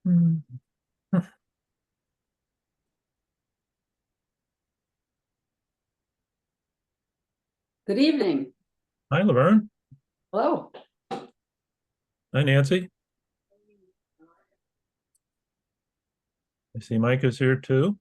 Mm. Good evening. Hi, Laverne. Hello. Hi, Nancy. I see Mike is here too.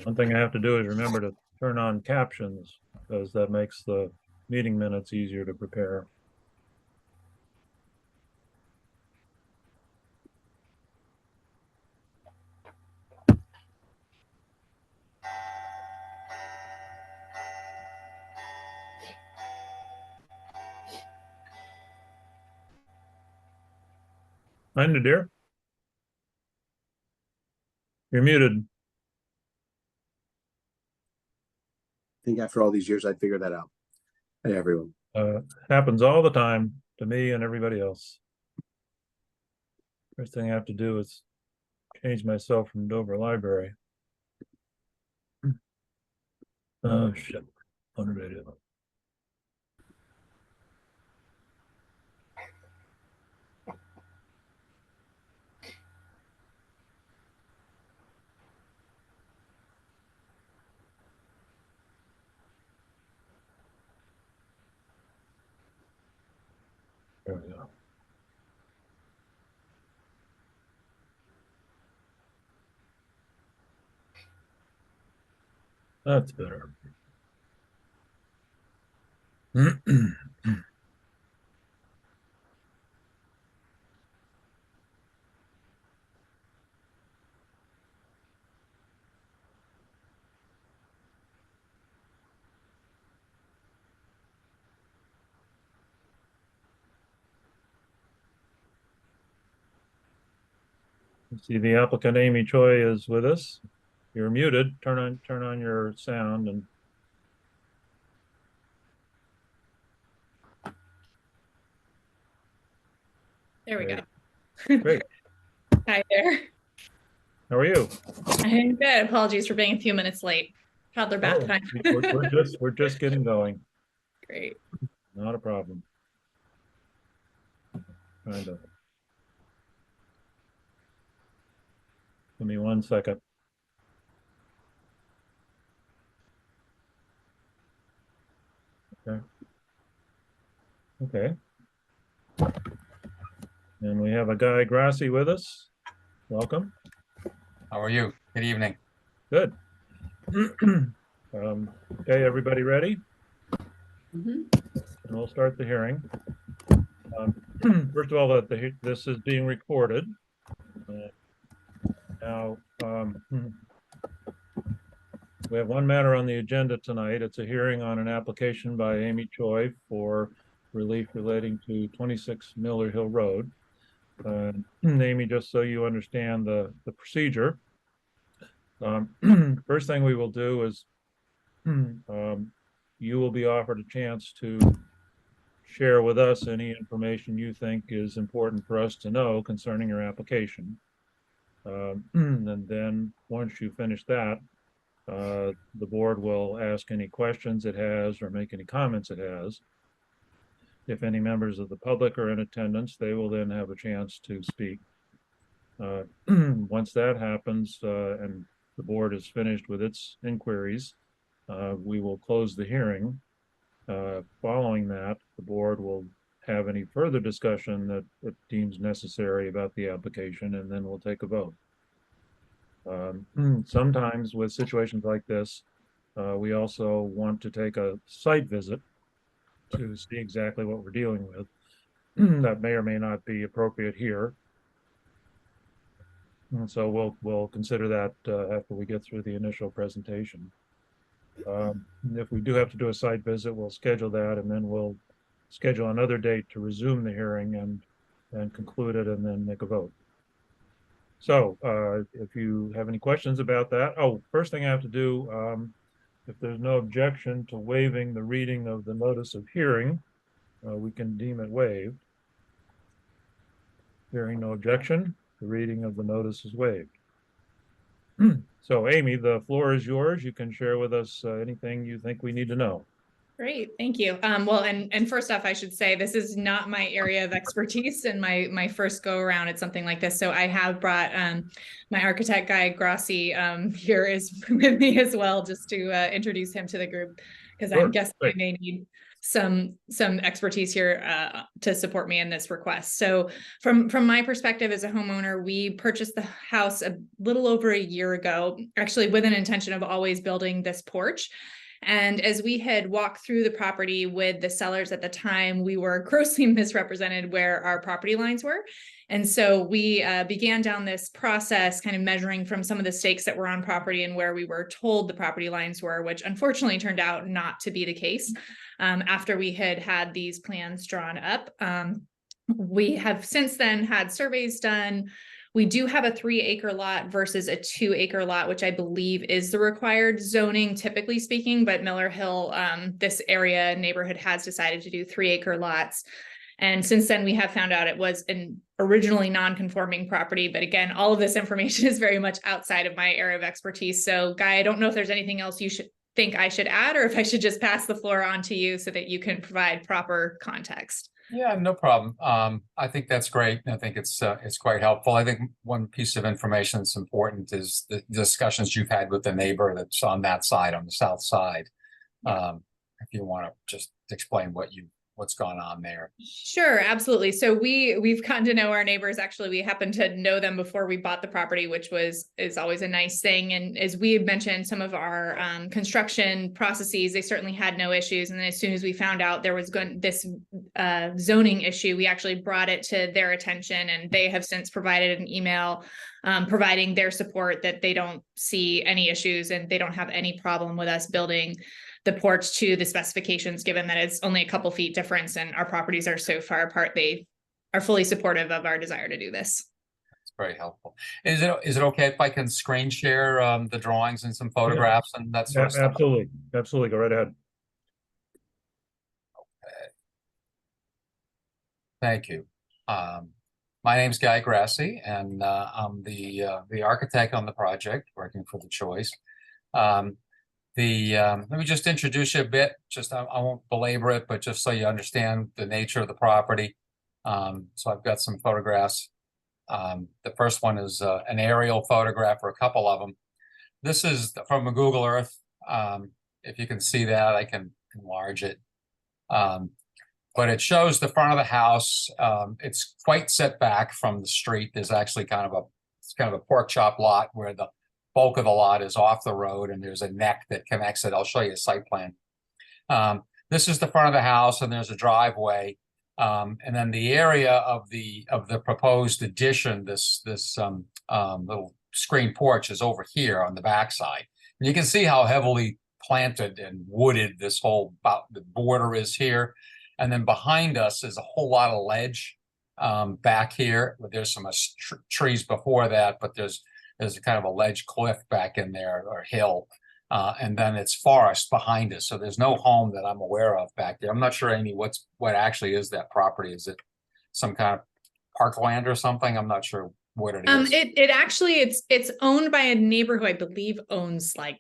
One thing I have to do is remember to turn on captions because that makes the meeting minutes easier to prepare. Hi, Nadir. You're muted. Think after all these years, I'd figure that out. Hey, everyone. Happens all the time to me and everybody else. First thing I have to do is change myself from Dover Library. Oh, shit. On radio. There we go. That's better. See, the applicant Amy Choi is with us. You're muted. Turn on your sound and There we great. go. Great. Hi there. How are you? I'm good. Apologies for being a few minutes late. Toddler bath time. We're just getting going. Great. Not a problem. Trying to. Give me 1 second. Okay. Okay. And we have a Guy Grassi with us. Welcome. How are you? Good evening. Good. Okay, everybody ready? Mhm. And we'll start the hearing. First of all, this is being recorded. Now, we have one matter on the agenda tonight. It's a hearing on an application by Amy Choi for relief relating to 26 Miller Hill Road. Amy, just so you understand the procedure, first thing we will do is you will be offered a chance to share with us any information you think is important for us to know concerning your application. And then once you finish that, the board will ask any questions it has or make any comments it has. If any members of the public are in attendance, they will then have a chance to speak. Once that happens and the board is finished with its inquiries, we will close the hearing. Following that, the board will have any further discussion that it deems necessary about the application, and then we'll take a vote. Sometimes with situations like this, we also want to take a site visit to see exactly what we're dealing with. That may or may not be appropriate here. And so we'll consider that after we get through the initial presentation. If we do have to do a site visit, we'll schedule that, and then we'll schedule another date to resume the hearing and conclude it and then make a vote. So if you have any questions about that, oh, first thing I have to do, if there's no objection to waiving the reading of the notice of hearing, we can deem it waived. Hearing no objection, the reading of the notice is waived. So Amy, the floor is yours. You can share with us anything you think we need to know. Great, thank you. Well, and first off, I should say this is not my area of expertise and my first go around at something like this. So I have brought my architect Guy Grossi here is with me as well, just to introduce him to the group, because Sure, I'm guessing I great. may need some expertise here to support me in this request. So from my perspective as a homeowner, we purchased the house a little over a year ago, actually with an intention of always building this porch. And as we had walked through the property with the sellers at the time, we were grossly misrepresented where our property lines were. And so we began down this process, kind of measuring from some of the stakes that were on property and where we were told the property lines were, which unfortunately turned out not to be the case. After we had these plans drawn up, we have since then had surveys done. We do have a 3-acre lot versus a 2-acre lot, which I believe is the required zoning, typically speaking, but Miller Hill, this area neighborhood has decided to do 3-acre lots. And since then, we have found out it was an originally non-conforming property. But again, all of this information is very much outside of my area of expertise. So Guy, I don't know if there's anything else you should think I should add, or if I should just pass the floor on to you so that you can provide proper context. Yeah, no problem. I think that's great. I think it's quite helpful. I think one piece of information that's important is the discussions you've had with the neighbor that's on that side, on the south side. If you want to just explain what's gone on there. Sure, absolutely. So we've gotten to know our neighbors. Actually, we happened to know them before we bought the property, which is always a nice thing. And as we had mentioned, some of our construction processes, they certainly had no issues. And then as soon as we found out there was this zoning issue, we actually brought it to their attention, and they have since provided an email providing their support that they don't see any issues and they don't have any problem with us building the porch to the specifications, given that it's only a couple feet difference and our properties are so far apart. They are fully supportive of our desire to do this. It's very helpful. Is it okay if I can screen share the drawings and some photographs and that sort of stuff? Absolutely. Absolutely. Go right ahead. Thank you. My name's Guy Grassi, and I'm the architect on the project, working for the Choice. Let me just introduce you a bit. I won't belabor it, but just so you understand the nature of the property. So I've got some photographs. The first one is an aerial photograph, or a couple of them. This is from a Google Earth. If you can see that, I can enlarge it. But it shows the front of the house. It's quite set back from the street. There's actually it's kind of a pork chop lot where the bulk of the lot is off the road, and there's a neck that connects it. I'll show you a site plan. This is the front of the house, and there's a driveway. And then the area of the proposed addition, this little screen porch, is over here on the backside. And you can see how heavily planted and wooded this whole the border is here. And then behind us is a whole lot of ledge back here. There's some trees before that, but there's kind of a ledge cliff back in there, or hill. And then it's forest behind us. So there's no home that I'm aware of back there. I'm not sure, Amy, what actually is that property? Is it some kind of parkland or something? I'm not sure what it is. It actually, it's owned by a neighbor who I believe owns like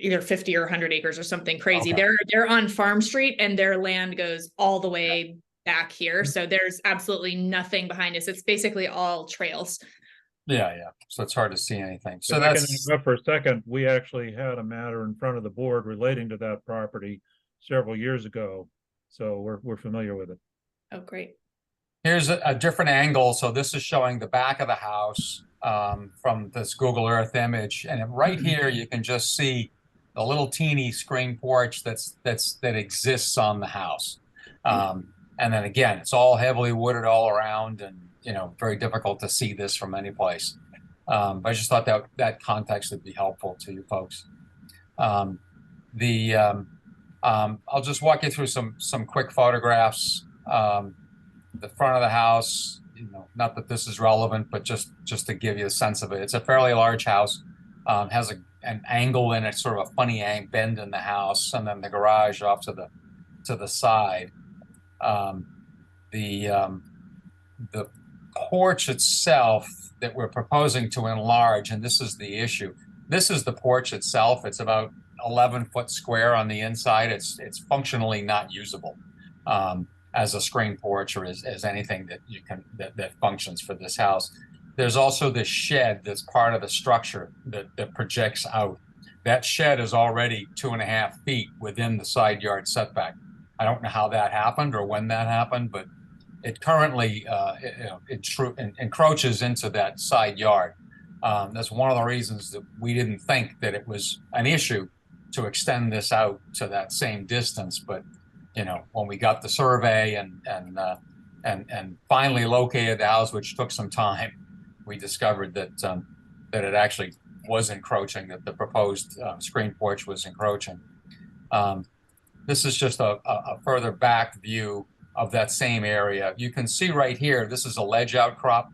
either 50 or 100 acres or something crazy. Okay. They're on Farm Street, and their land goes all the way back here. So there's absolutely nothing behind us. It's basically all trails. Yeah. So it's hard to see anything. So If I can that's interrupt for a second, we actually had a matter in front of the board relating to that property several years ago. So we're familiar with it. Oh, great. Here's a different angle. So this is showing the back of the house from this Google Earth image. And right here, you can just see the little teeny screen porch that exists on the house. And then again, it's all heavily wooded all around, and very difficult to see this from any place. But I just thought that context would be helpful to you folks. I'll just walk you through some quick photographs. The front of the house, not that this is relevant, but just to give you a sense of it. It's a fairly large house, has an angle in it, sort of a funny bend in the house, and then the garage off to the side. The porch itself that we're proposing to enlarge, and this is the issue. This is the porch itself. It's about 11 foot square on the inside. It's functionally not usable as a screen porch or as anything that you can that functions for this house. There's also this shed that's part of the structure that projects out. That shed is already 2.5 feet within the side yard setback. I don't know how that happened or when that happened, but it currently encroaches into that side yard. That's one of the reasons that we didn't think that it was an issue to extend this out to that same distance. But when we got the survey and finally located the house, which took some time, we discovered that that it actually was encroaching, that the proposed screen porch was encroaching. This is just a further back view of that same area. You can see right here, this is a ledge outcrop.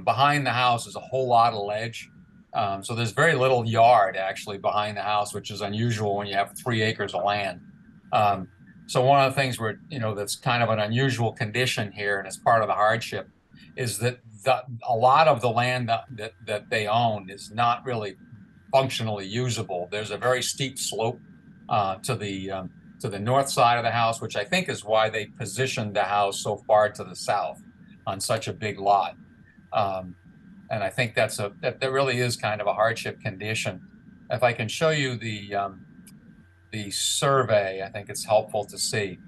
Behind the house is a whole lot of ledge. So there's very little yard actually behind the house, which is unusual when you have 3 acres of land. So one of the things that's kind of an unusual condition here, and it's part of the hardship, is that a lot of the land that they own is not really functionally usable. There's a very steep slope to the north side of the house, which I think is why they positioned the house so far to the south on such a big lot. And I think that really is kind of a hardship condition. If I can show you the survey, I think it's helpful to see.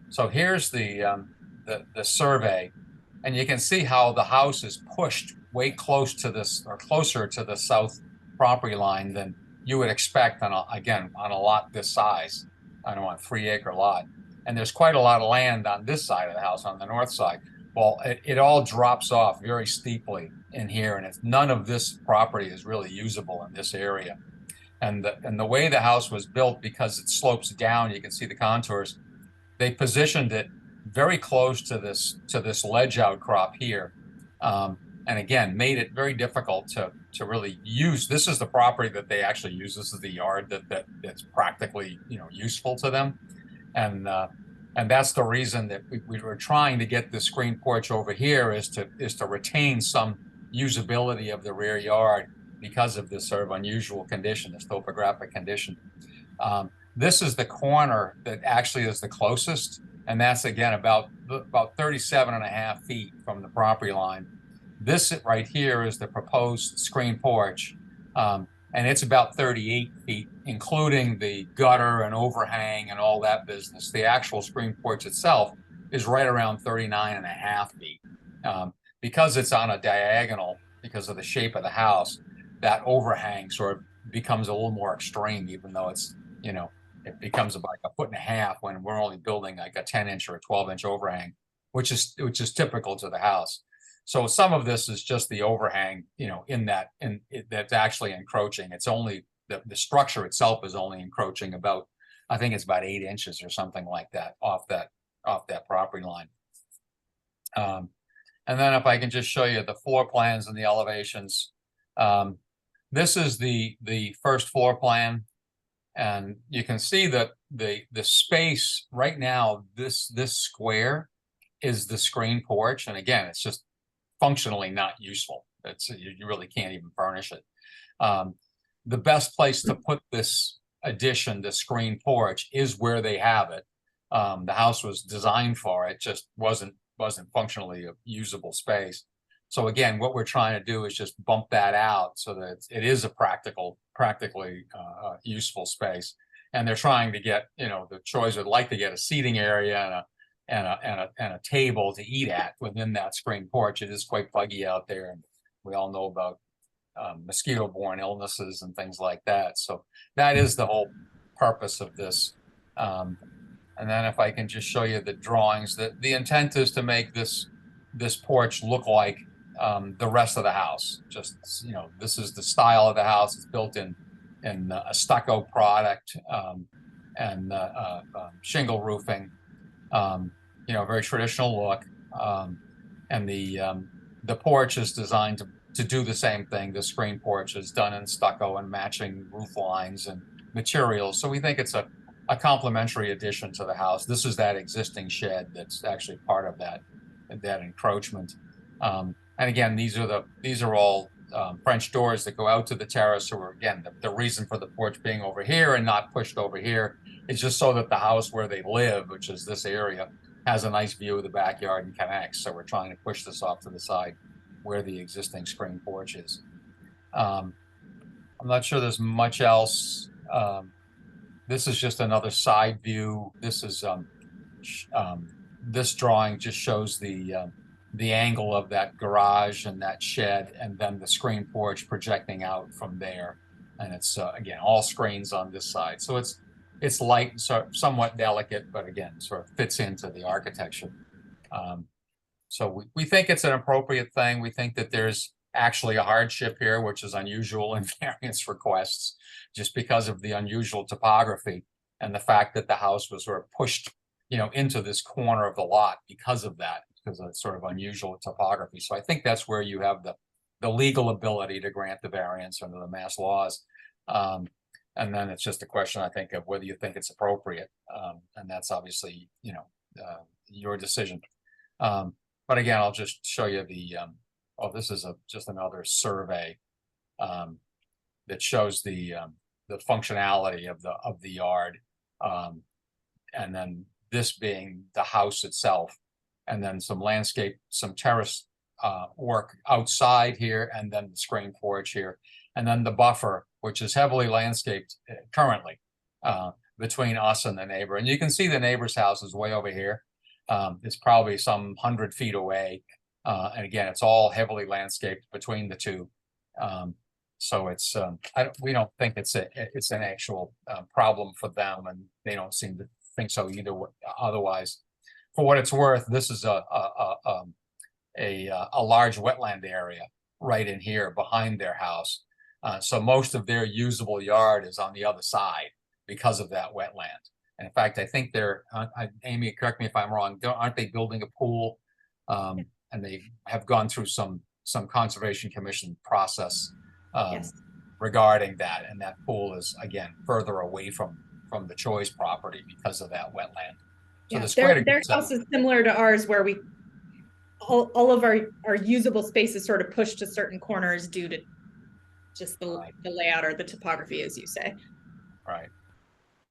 So here's the survey, and you can see how the house is pushed way close to this, or closer to the south property line than you would expect on a lot this size. I don't know, a 3 acre lot. And there's quite a lot of land on this side of the house, on the north side. Well, it all drops off very steeply in here, and none of this property is really usable in this area. And the way the house was built, because it slopes down, you can see the contours, they positioned it very close to this ledge outcrop here. And again, made it very difficult to really use. This is the property that they actually use. This is the yard that's practically useful to them, and that's the reason that we were trying to get the screen porch over here is to retain some usability of the rear yard because of this sort of unusual condition, this topographic condition. This is the corner that actually is the closest, and that's again about 37.5 feet from the property line. This right here is the proposed screen porch, and it's about 38 feet, including the gutter and overhang and all that business. The actual screen porch itself is right around 39.5 feet. Because it's on a diagonal, because of the shape of the house, that overhang sort of becomes a little more extreme, even though it's, it becomes about like 1.5 feet when we're only building like a 10-inch or a 12-inch overhang, which is typical to the house. So some of this is just the overhang, that's actually encroaching. It's only the structure itself is only encroaching about, I think it's about 8 inches or something like that off that property line. And then if I can just show you the floor plans and the elevations. This is the first floor plan, and you can see that the space right now, this square is the screen porch, and again, it's just functionally not useful. You really can't even furnish it. The best place to put this addition, the screen porch, is where they have it. The house was designed for it, just wasn't functionally a usable space. So again, what we're trying to do is just bump that out so that it is a practically useful space. And they're trying to get, the Choi's would like to get a seating area and a table to eat at within that screen porch. It is quite buggy out there, and we all know about mosquito-borne illnesses and things like that. So that is the whole purpose of this. And then if I can just show you the drawings, the intent is to make this porch look like the rest of the house. Just, this is the style of the house. It's built in a stucco product and shingle roofing. Very traditional look. And the porch is designed to do the same thing. The screen porch is done in stucco and matching roof lines and materials. So we think it's a complementary addition to the house. This is that existing shed that's actually part of that encroachment. And again, these are all French doors that go out to the terrace. So again, the reason for the porch being over here and not pushed over here is just so that the house where they live, which is this area, has a nice view of the backyard and connects. So we're trying to push this off to the side where the existing screen porch is. I'm not sure there's much else. This is just another side view. This is this drawing just shows the angle of that garage and that shed, and then the screen porch projecting out from there. And it's again all screens on this side, so it's light and somewhat delicate, but again sort of fits into the architecture. So we think it's an appropriate thing. We think that there's actually a hardship here, which is unusual in variance requests, just because of the unusual topography and the fact that the house was sort of pushed, into this corner of the lot because of that, because of sort of unusual topography. So I think that's where you have the legal ability to grant the variance under the mass laws. And then it's just a question, I think, of whether you think it's appropriate. And that's obviously, your decision. But again, I'll just show you this is just another survey that shows the functionality of the yard. And then this being the house itself, and then some landscape, some terrace work outside here, and then the screen porch here, and then the buffer, which is heavily landscaped currently between us and the neighbor. And you can see the neighbor's house is way over here. It's probably some 100 feet away. And again, it's all heavily landscaped between the two. So it's we don't think it's an actual problem for them, and they don't seem to think so either. Otherwise, for what it's worth, this is a large wetland area right in here behind their house. So most of their usable yard is on the other side because of that wetland. And in fact, I think they're, Amy, correct me if I'm wrong, aren't they building a pool? And they have gone through some Conservation Commission process Yes. regarding that. And that pool is, again, further away from the Choi's property because of that wetland. So Yeah, their house is similar to ours, where all of our usable space is sort of pushed to certain corners due to just the layout or the topography, as you say. Right.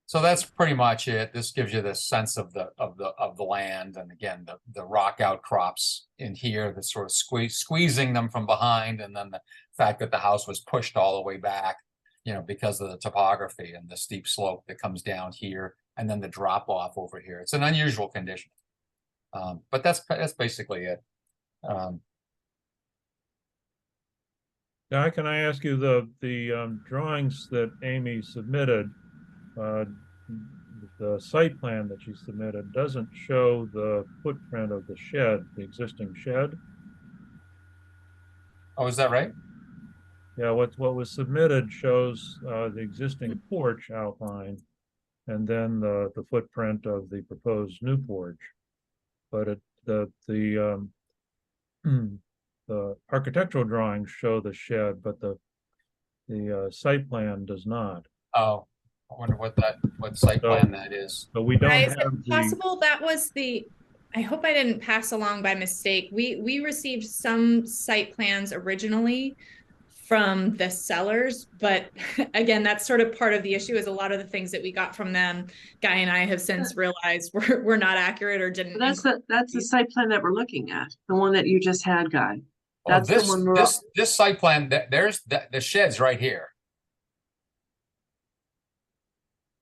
So that's pretty much it. This gives you the sense of the land, and again the rock outcrops in here that's sort of squeezing them from behind, and then the fact that the house was pushed all the way back, because of the topography and the steep slope that comes down here, and then the drop off over here. It's an unusual condition, but that's basically it. Guy, can I ask you the drawings that Amy submitted? The site plan that she submitted doesn't show the footprint of the shed, the existing shed. Oh, is that right? Yeah, what was submitted shows the existing porch outline, and then the footprint of the proposed new porch. But the architectural drawings show the shed, but the site plan does not. Oh, I wonder what site plan that is. But we don't Is have it possible that was I hope I didn't pass along by mistake. We received some site plans originally from the sellers, but again, that's sort of part of the issue, is a lot of the things that we got from them, Guy and I have since realized were not accurate or didn't. That's the site plan that we're looking at, the one that you just had, Guy. That's this, the one we're this site plan, there's the shed's right here.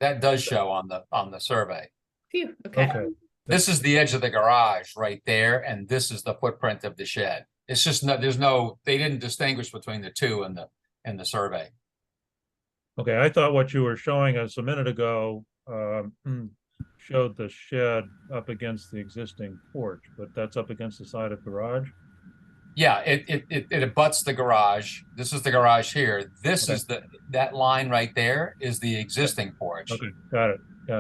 That does show on the survey. Phew, okay. Okay. This is the edge of the garage right there, and this is the footprint of the shed. It's just they didn't distinguish between the two in the survey. Okay, I thought what you were showing us a minute ago showed the shed up against the existing porch, but that's up against the side of garage. Yeah, it abuts the garage. This is the garage here. This Okay. is that line right there is the existing porch. Okay, got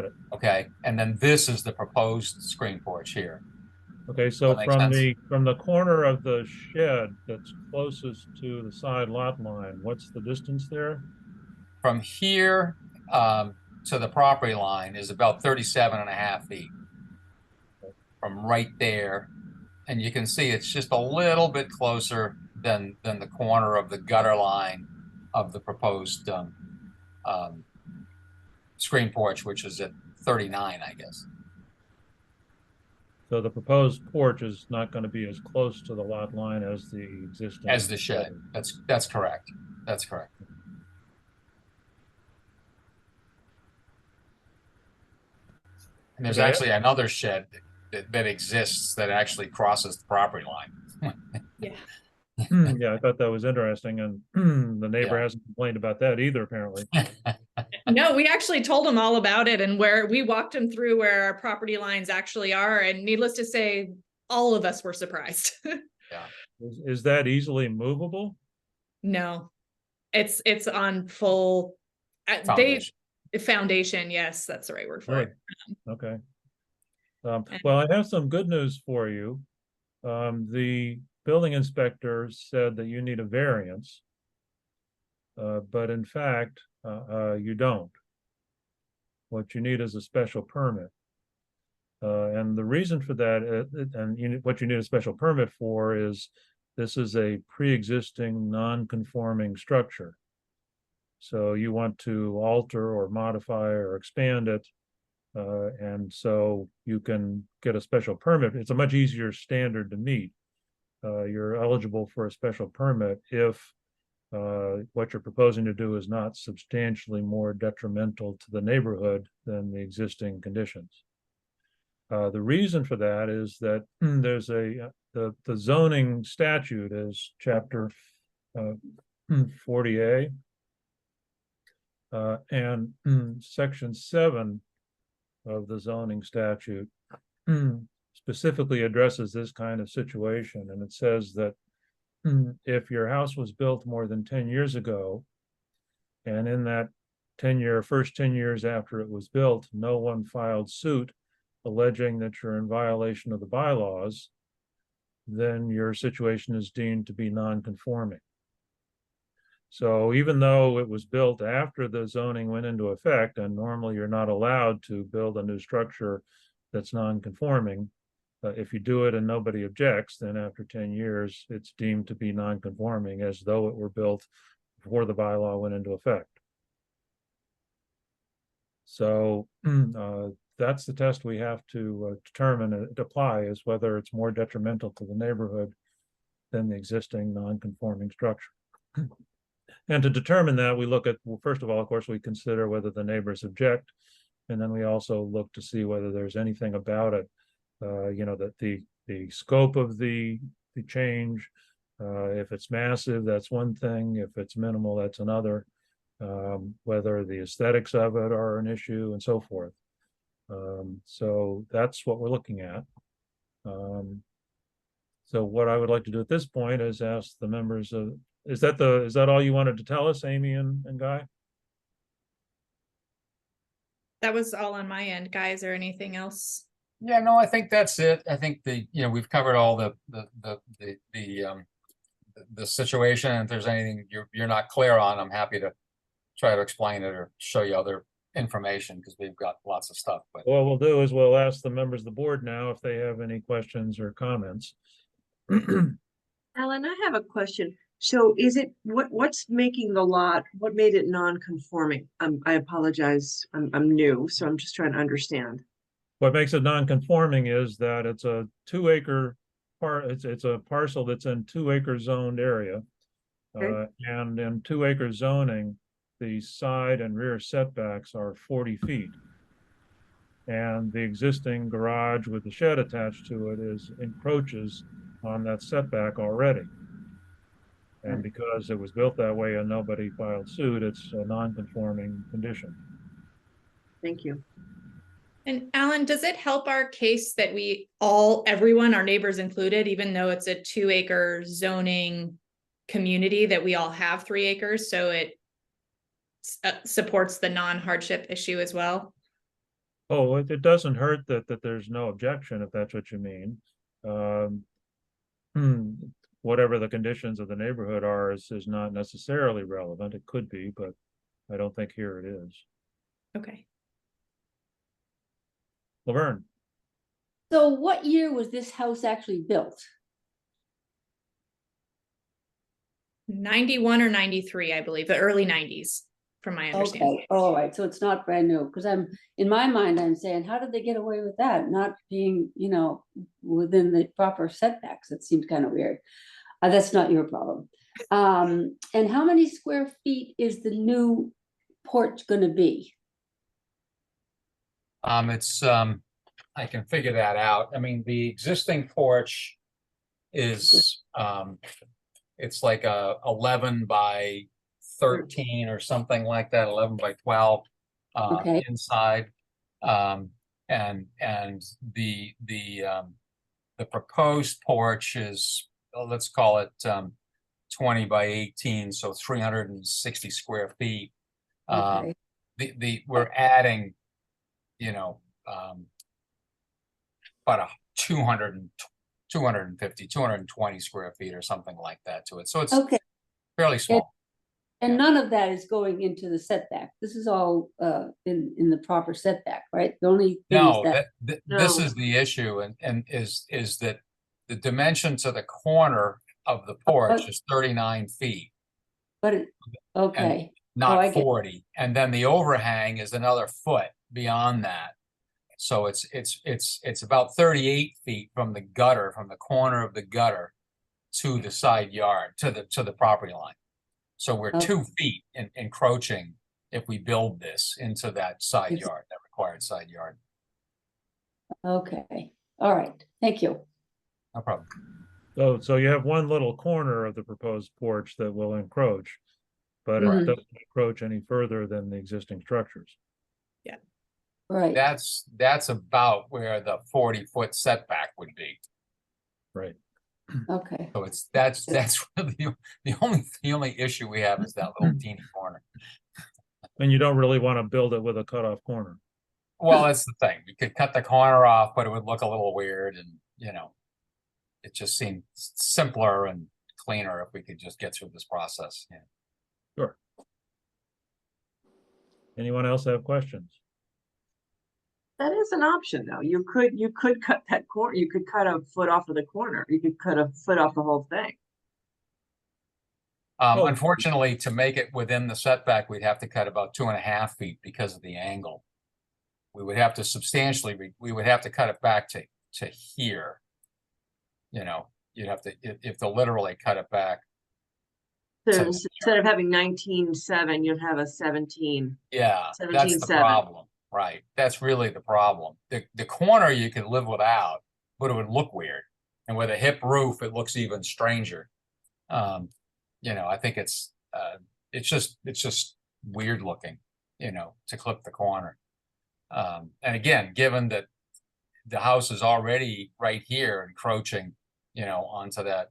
it. Okay, and then this is the proposed screen porch here. Okay, so That makes from sense. the corner of the shed that's closest to the side lot line, what's the distance there? From here to the property line is about 37.5 feet. From right there. And you can see it's just a little bit closer than the corner of the gutter line of the proposed screen porch, which is at 39, I guess. So the proposed porch is not going to be as close to the lot line as the existing. As the shed. That's correct. That's correct. And there's Okay. actually another shed that exists that actually crosses the property line. Yeah. Yeah, I thought that was interesting, and the neighbor Yeah. hasn't complained about that either, apparently. No, we actually told him all about it and where we walked him through where our property lines actually are. And needless to say, all of us were surprised. Is that easily movable? No, it's on full Foundation. foundation. Yes, that's the right word for it. Okay. Well, I have some good news for you. The building inspector said that you need a variance. But in fact, you don't. What you need is a special permit. And the reason for that, what you need a special permit for is this is a pre-existing non-conforming structure. So you want to alter or modify or expand it. And so you can get a special permit. It's a much easier standard to meet. You're eligible for a special permit if what you're proposing to do is not substantially more detrimental to the neighborhood than the existing conditions. The reason for that is that there's the zoning statute is chapter 40A, and section 7 of the zoning statute specifically addresses this kind of situation, and it says that if your house was built more than 10 years ago, and in that first 10 years after it was built, no one filed suit alleging that you're in violation of the bylaws, then your situation is deemed to be non-conforming. So even though it was built after the zoning went into effect, and normally you're not allowed to build a new structure that's non-conforming, if you do it and nobody objects, then after 10 years, it's deemed to be non-conforming as though it were built before the bylaw went into effect. So that's the test we have to determine and apply, is whether it's more detrimental to the neighborhood than the existing non-conforming structure. And to determine that, we look at, well, first of all, of course, we consider whether the neighbors object. And then we also look to see whether there's anything about it, that the scope of the change, if it's massive, that's one thing. If it's minimal, that's another. Whether the aesthetics of it are an issue and so forth. So that's what we're looking at. So what I would like to do at this point is ask the members of, is that all you wanted to tell us, Amy and Guy? That was all on my end, guys, or anything else? Yeah, no, I think that's it. I think we've covered all the situation. And if there's anything you're not clear on, I'm happy to try to explain it or show you other information, because we've got lots of stuff. But What we'll do is we'll ask the members of the board now if they have any questions or comments. Alan, I have a question. So is it, what's making the lot, what made it non-conforming? I apologize, I'm new, so I'm just trying to understand. What makes it non-conforming is that it's a 2-acre it's a parcel that's in 2-acre zoned area. Okay. And in 2-acre zoning, the side and rear setbacks are 40 feet. And the existing garage with the shed attached to it encroaches on that setback already. And because it was built that way and nobody filed suit, it's a non-conforming condition. Thank you. And Alan, does it help our case that everyone, our neighbors included, even though it's a 2-acre zoning community, that we all have 3 acres, so it supports the non-hardship issue as well? Oh, it doesn't hurt that there's no objection, if that's what you mean. um, whatever the conditions of the neighborhood are is not necessarily relevant. It could be, but I don't think here it is. Okay. Laverne, So what year was this house actually built? 91 or 93, I believe, the early 90s, from my understanding. Okay, all right, so it's not brand new, because I'm, in my mind, I'm saying, how did they get away with that? Not being, within the proper setbacks, it seems kind of weird. That's not your problem. And how many square feet is the new porch gonna be? I can figure that out. I mean, the existing porch is, it's like a 11 by 13 or something like that, 11 by 12 Okay. inside. And the proposed porch is, let's call it 20 by 18, so 360 square feet. Okay, We're adding, about a 250, 220 square feet or something like that to it. So it's okay, fairly small. and none of that is going into the setback. This is all in the proper setback, right? The only thing is No, that, this No. is the issue, and is that the dimension to the corner of the porch is 39 feet, but it, okay, I not get- 40. And then the overhang is another foot beyond that. So it's about 38 feet from the gutter, from the corner of the gutter to the side yard, to the property line. So we're Okay. 2 feet encroaching if we build this into that side yard, that required side yard. okay, all right, thank you. No problem. so you have one little corner of the proposed porch that will encroach, but it Mhm. doesn't encroach any further than the existing structures. Right, That's about where the 40-foot setback would be. Right. okay, So that's really the only issue we have is that little teeny corner. And you don't really want to build it with a cutoff corner. Well, that's the thing. We could cut the corner off, but it would look a little weird, and it just seemed simpler and cleaner if we could just get through this process. Yeah. Sure. Anyone else have questions? That is an option, though. You could cut that corner, you could cut a foot off of the corner, you could cut a foot off the whole thing. Oh. Unfortunately, to make it within the setback, we'd have to cut about 2.5 feet because of the angle. We would have to we would have to cut it back to here. You'd have to literally cut it back. So So- instead of having 19.7, you'd have a 17. Yeah, that's the 17.7. problem, right? That's really the problem. The corner you could live without, but it would look weird. And with a hip roof, it looks even stranger. I think it's just weird looking, to clip the corner. And again, given that the house is already right here encroaching, onto that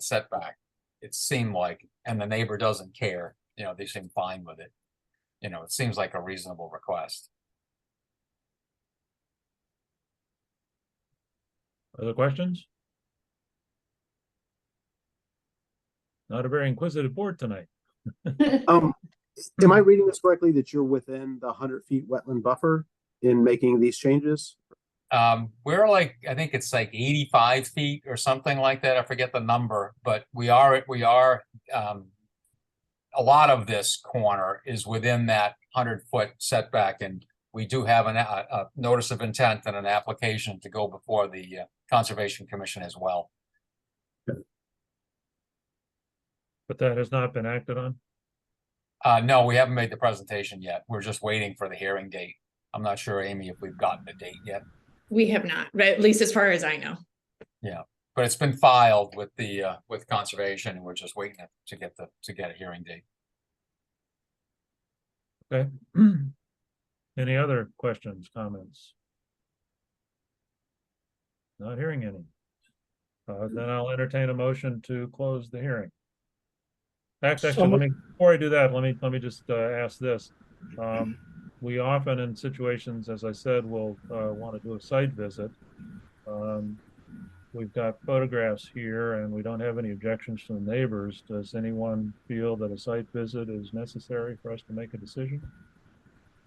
setback, it seemed like, and the neighbor doesn't care, they seem fine with it. It seems like a reasonable request. Other questions? Not a very inquisitive board tonight. Am I reading this correctly that you're within the 100 feet wetland buffer in making these changes? We're like, I think it's like 85 feet or something like that. I forget the number, but we are, a lot of this corner is within that 100-foot setback, and we do have a notice of intent and an application to go before the Conservation Commission as well. But that has not been acted on? No, we haven't made the presentation yet. We're just waiting for the hearing date. I'm not sure, Amy, if we've gotten the date yet. We have not, but at least as far as I know. Yeah, but it's been filed with the with conservation, and we're just waiting to get a hearing date. Okay. Any other questions, comments? Not hearing any. Then I'll entertain a motion to close the hearing. Actually, before I do that, let me just ask this. We often in situations, as I said, will want to do a site visit. we've got photographs here and we don't have any objections from the neighbors, does anyone feel that a site visit is necessary for us to make a decision?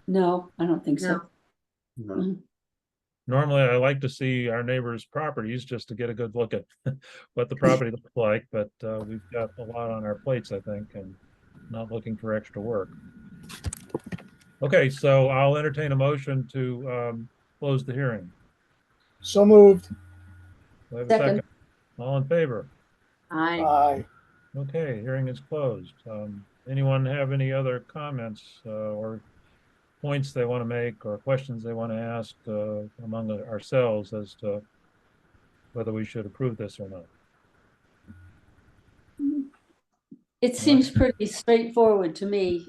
No, I don't think so. No. Mm. Normally, I like to see our neighbors' properties just to get a good look at what the property looks like, but we've got a lot on our plates, I think, and not looking for extra work. Okay, so I'll entertain a motion to close the hearing. So moved. Do I have a Second. second? All in favor? Aye. Okay, hearing is closed. Anyone have any other comments or points they want to make or questions they want to ask among ourselves as to whether we should approve this or not? It seems pretty straightforward to me.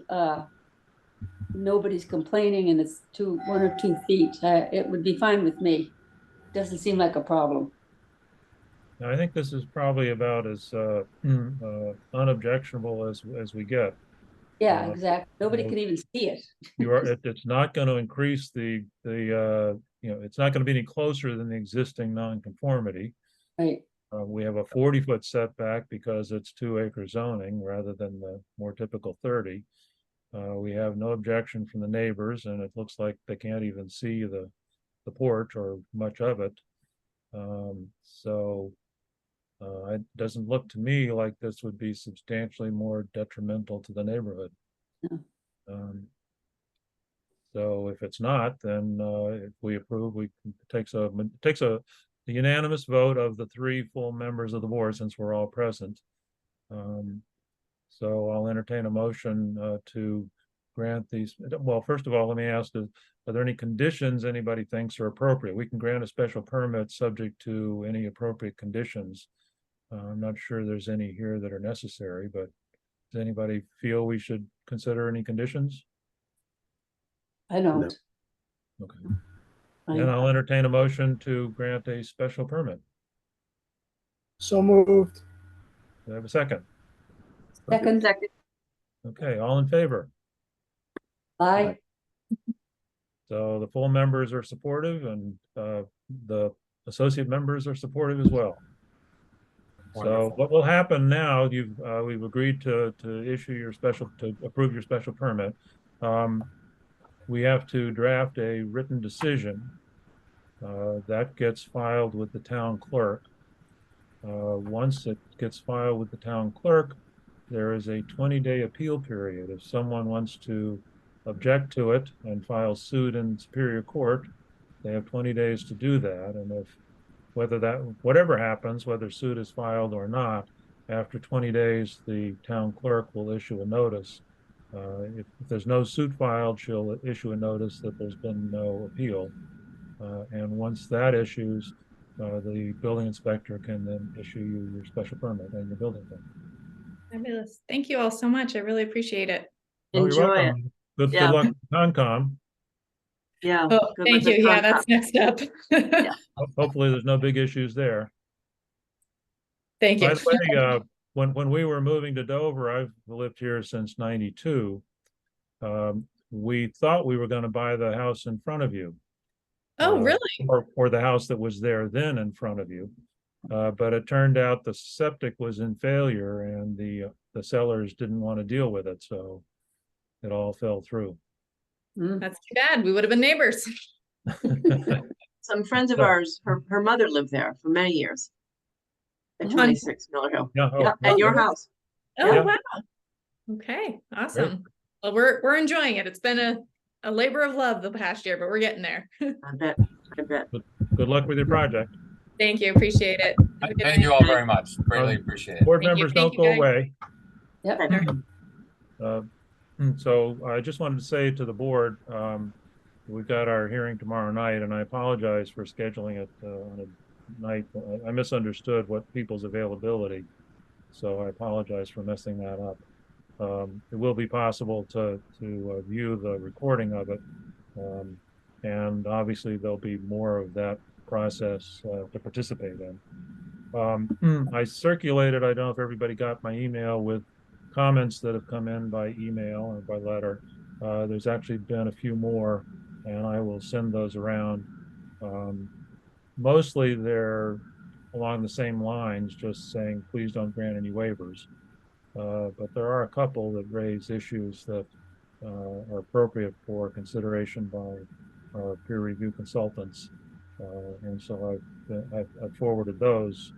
Nobody's complaining and it's 1 or 2 feet. It would be fine with me. Doesn't seem like a problem. Now, I think this is probably about as unobjectionable as we get. Yeah, Uh, exactly. Nobody well, can even see it. It's not going to increase it's not going to be any closer than the existing nonconformity. Right. We have a 40-foot setback because it's 2-acre zoning rather than the more typical 30. We have no objection from the neighbors, and it looks like they can't even see the porch or much of it. So it doesn't look to me like this would be substantially more detrimental to the neighborhood. No. So if it's not, then if we approve, it takes a unanimous vote of the 3 full members of the board since we're all present. So I'll entertain a motion to grant these. Well, first of all, let me ask, are there any conditions anybody thinks are appropriate? We can grant a special permit subject to any appropriate conditions. I'm not sure there's any here that are necessary, but does anybody feel we should consider any conditions? I don't. Okay. I- And I'll entertain a motion to grant a special permit. So moved. Do I have a second? Second, Okay, all in favor? aye. So the full members are supportive and the associate members are supportive as well. So Wonderful. what will happen now, we've agreed to approve your special permit. We have to draft a written decision that gets filed with the town clerk. Once it gets filed with the town clerk, there is a 20-day appeal period. If someone wants to object to it and file suit in Superior Court, they have 20 days to do that. And if whatever happens, whether suit is filed or not, after 20 days, the town clerk will issue a notice. If there's no suit filed, she'll issue a notice that there's been no appeal. And once that issues, the building inspector can then issue you your special permit and your building permit. Fabulous. Thank you all so much. I really appreciate it. Oh, you're Enjoy it. welcome. Good Yeah. luck with Concom. Yeah. Oh, good thank luck you. with Yeah, Concom. that's next up. Hopefully, there's no big issues there. Thank you. By the way, when we were moving to Dover, I've lived here since '92. We thought we were going to buy the house in front of you. Oh, really? Or the house that was there then in front of you. But it turned out the septic was in failure and the sellers didn't want to deal with it, so it all fell through. Mm. That's too bad. We would have been neighbors. Some friends of Yeah. ours, her mother lived there for many years. At Oh. 26 Miller Hill. Yeah, Yeah, at your house. Oh, Yeah. wow. Okay, awesome. Well, we're enjoying it. It's been a labor of love the past year, but we're getting there. I bet. Good luck with your project. Thank you. Appreciate it. Have a good Thank night. you all very much. Greatly appreciate it. Board Thank you. members Thank don't you, go guys. away. Yep. So I just wanted to say to the board, we've got our hearing tomorrow night, and I apologize for scheduling it on a night. I misunderstood what people's availability, so I apologize for messing that up. It will be possible to view the recording of it, and obviously there'll be more of that process to participate in. I circulated, I don't know if everybody got my email with comments that have come in by email or by letter. There's actually been a few more, and I will send those around. Mostly they're along the same lines, just saying, please don't grant any waivers. But there are a couple that raise issues that are appropriate for consideration by our peer review consultants. And so I've forwarded those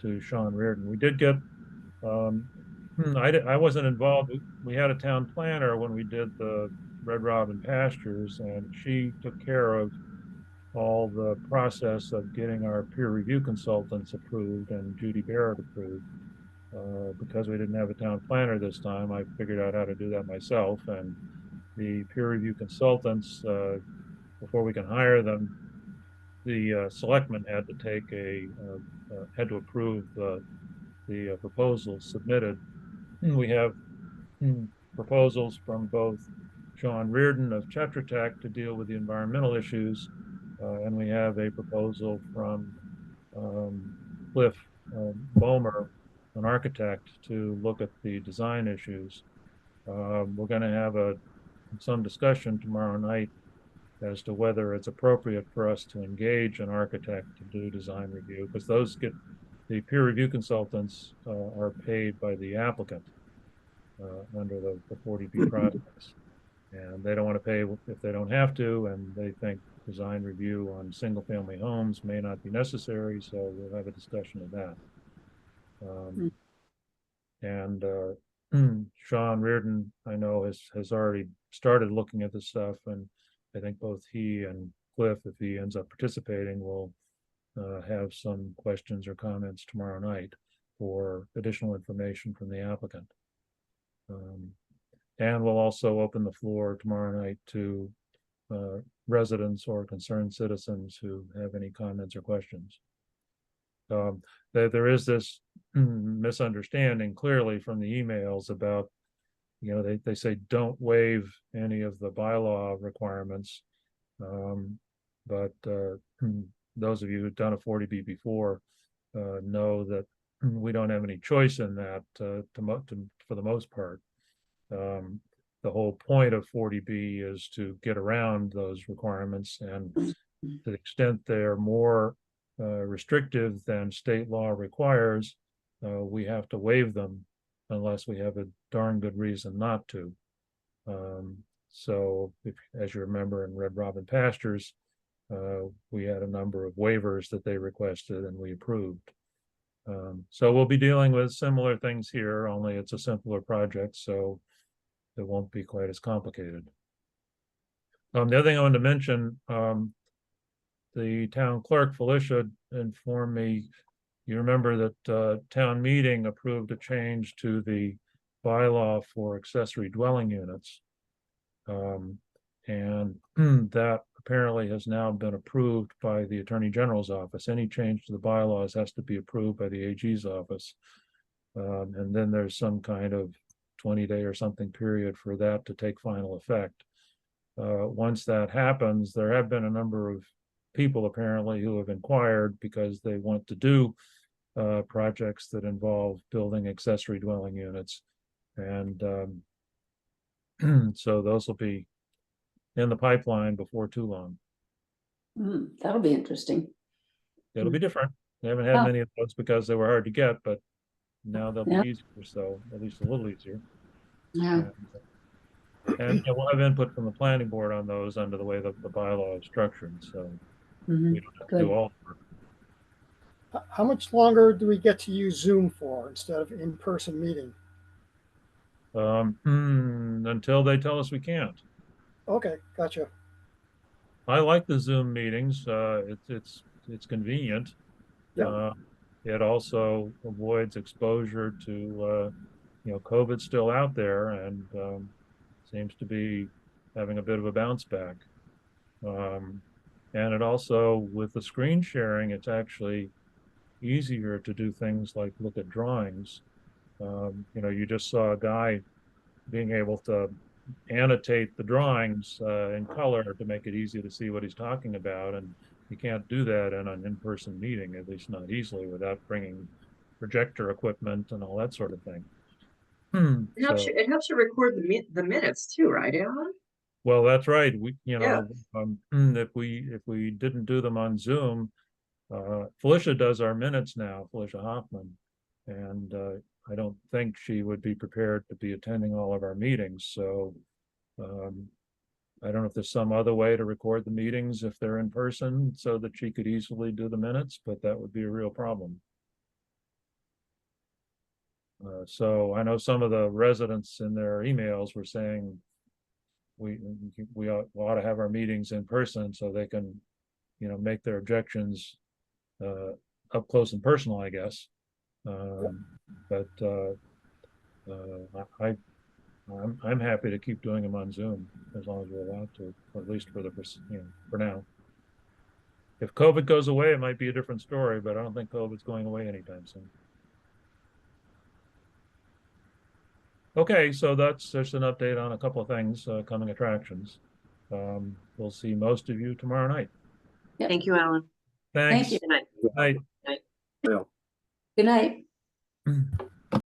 to Sean Reardon. We did get, I wasn't involved. We had a town planner when we did the Red Robin pastures, and she took care of all the process of getting our peer review consultants approved and Judy Barrett approved. Because we didn't have a town planner this time, I figured out how to do that myself. And the peer review consultants, before we can hire them, the selectmen had to take had to approve the proposals submitted. We have proposals from both Sean Reardon of Tetra Tech to deal with the environmental issues, and we have a proposal from Cliff Bomer, an architect, to look at the design issues. We're going to have some discussion tomorrow night as to whether it's appropriate for us to engage an architect to do design review, because the peer review consultants are paid by the applicant under the 40B process. And they don't want to pay if they don't have to, and they think design review on single family homes may not be necessary, so we'll have a discussion of that. And Sean Reardon, I know, has already started looking at this stuff, and I think both he and Cliff, if he ends up participating, will have some questions or comments tomorrow night for additional information from the applicant. And we'll also open the floor tomorrow night to residents or concerned citizens who have any comments or questions. There is this misunderstanding clearly from the emails about, they say don't waive any of the bylaw requirements. But those of you who've done a 40B before know that we don't have any choice in that for the most part. The whole point of 40B is to get around those requirements, and to the extent they're more restrictive than state law requires, we have to waive them unless we have a darn good reason not to. So as you remember in Red Robin pastures, we had a number of waivers that they requested and we approved. So we'll be dealing with similar things here, only it's a simpler project, so it won't be quite as complicated. The other thing I wanted to mention, the town clerk, Felicia, informed me, you remember that town meeting approved a change to the bylaw for accessory dwelling units. And that apparently has now been approved by the Attorney General's office. Any change to the bylaws has to be approved by the AG's office. And then there's some kind of 20-day or something period for that to take final effect. Once that happens, there have been a number of people apparently who have inquired because they want to do projects that involve building accessory dwelling units. And so those will be in the pipeline before too long. That'll be interesting. It'll be different. They haven't had many of those because they were hard to get, but now they'll be easier, so at least a little easier. Yeah. And we'll have input from the planning board on those under the way that the bylaw is structured, so we don't have to do all the work. How much longer do we get to use Zoom for instead of in-person meeting? Until they tell us we can't. Okay, gotcha. I like the Zoom meetings. It's convenient. Yeah. It also avoids exposure to COVID's still out there and seems to be having a bit of a bounce back. And it also, with the screen sharing, it's actually easier to do things like look at drawings. You just saw a guy being able to annotate the drawings in color to make it easy to see what he's talking about, and you can't do that in an in-person meeting, at least not easily, without bringing projector equipment and all that sort of thing. It helps you record the minutes too, right, Alan? Well, that's right. If we didn't do them on Zoom, Felicia does our minutes now, Felicia Hoffman. And I don't think she would be prepared to be attending all of our meetings, so I don't know if there's some other way to record the meetings if they're in person so that she could easily do the minutes, but that would be a real problem. So I know some of the residents in their emails were saying we ought to have our meetings in person so they can, make their objections up close and personal, I guess. But I'm happy to keep doing them on Zoom as long as we're allowed to, or at least for for now. If COVID goes away, it might be a different story, but I don't think COVID's going away anytime soon. Okay, so that's just an update on a couple of things, coming attractions. We'll see most of you tomorrow night. Thank you, Alan. Thanks. Thank you. Good night. Night. Good night.